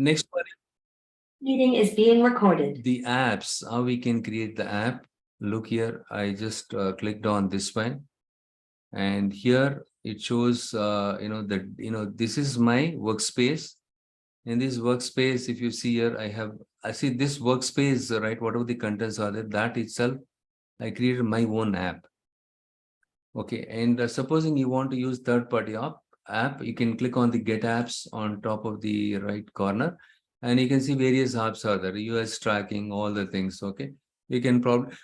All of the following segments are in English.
Next one, Meeting is being recorded. the apps, how we can create the app. Look here, I just clicked on this one, and here it shows this is my workspace. In this workspace, if you see here, I see this workspace, right? Whatever the contents are there, that itself I created my own app. Okay, and supposing you want to use third-party app, you can click on the Get Apps on top of the right corner, and you can see various apps are there, US tracking, all the things. Okay, you can probably,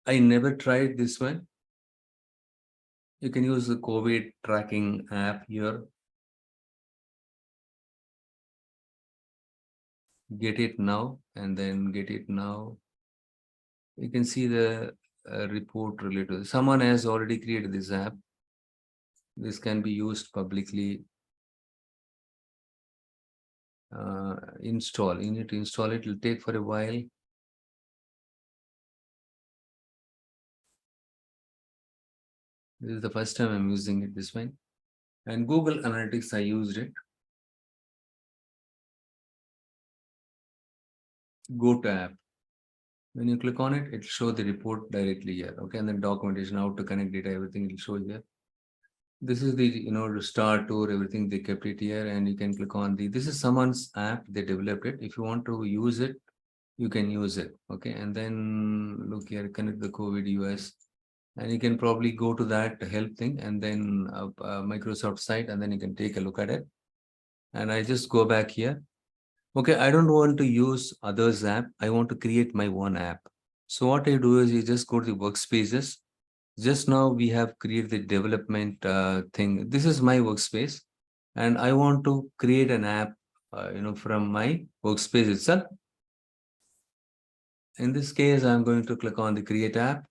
I never tried this one. You can use the COVID tracking app here. Get it now, and then get it now. You can see the report related. Someone has already created this app. This can be used publicly. Install. You need to install it. It will take for a while. This is the first time I'm using it this way. And Google Analytics, I used it. Go to app. When you click on it, it'll show the report directly here. Okay, and then documentation, how to connect data, everything it'll show here. This is the the start tour, everything they kept it here, and you can click on this is someone's app, they developed it. If you want to use it, you can use it. Okay, and then look here, connect the COVID US, and you can probably go to that help thing and then Microsoft site, and then you can take a look at it. And I just go back here. Okay, I don't want to use others app. I want to create my own app. So what I do is you just go to the workspaces. Just now we have created the development thing. This is my workspace, and I want to create an app, from my workspace itself. In this case, I'm going to click on the create app,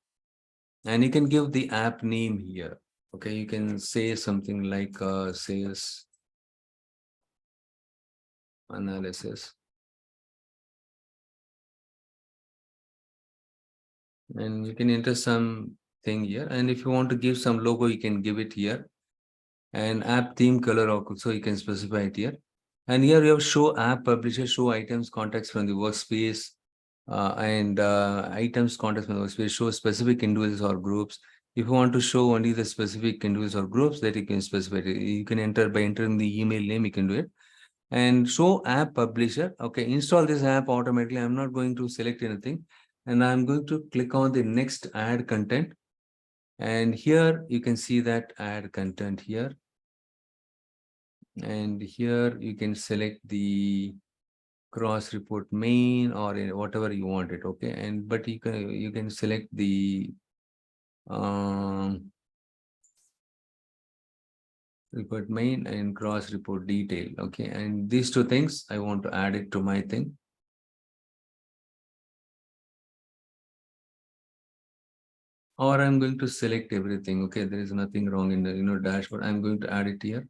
and you can give the app name here. Okay, you can say something like sales analysis. And you can enter some thing here. And if you want to give some logo, you can give it here. And app theme color also, you can specify it here. And here you have show app publisher, show items, contacts from the workspace, and items, contacts from the workspace, show specific individuals or groups. If you want to show only the specific individuals or groups, that you can specify it. You can enter by entering the email name, you can do it. And show app publisher. Okay, install this app automatically. I'm not going to select anything. And I'm going to click on the next add content. And here you can see that add content here. And here you can select the cross report main or whatever you want it. Okay, and but you can select the report main and cross report detail. Okay, and these two things I want to add it to my thing. Or I'm going to select everything. Okay, there is nothing wrong in the dashboard. I'm going to add it here.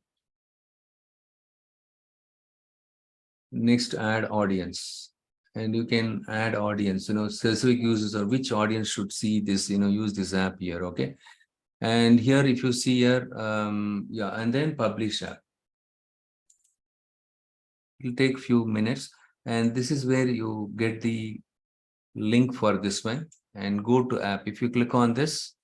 Next, add audience. And you can add audience, specific users or which audience should see this, use this app here. Okay. And here, if you see here, and then publish app. It'll take few minutes. And this is where you get the link for this one and go to app. If you click on this,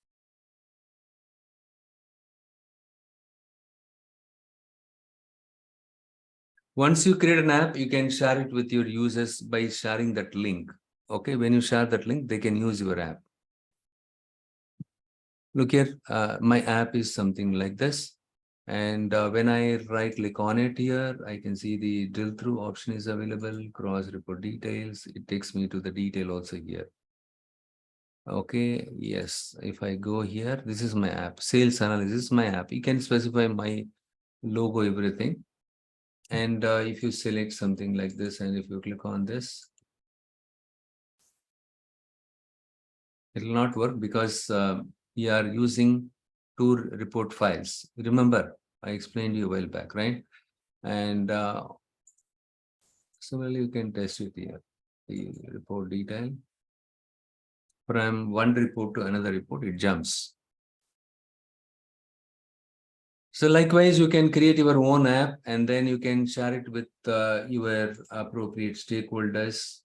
once you create an app, you can share it with your users by sharing that link. Okay, when you share that link, they can use your app. Look here, my app is something like this. And when I right click on it here, I can see the drill through option is available, cross report details. It takes me to the detail also here. Okay, yes, if I go here, this is my app, sales analysis, my app. You can specify my logo, everything. And if you select something like this, and if you click on this, it will not work because we are using two report files. Remember, I explained you a while back, right? And similarly, you can test it here, the report detail. From one report to another report, it jumps. So likewise, you can create your own app and then you can share it with your appropriate stakeholders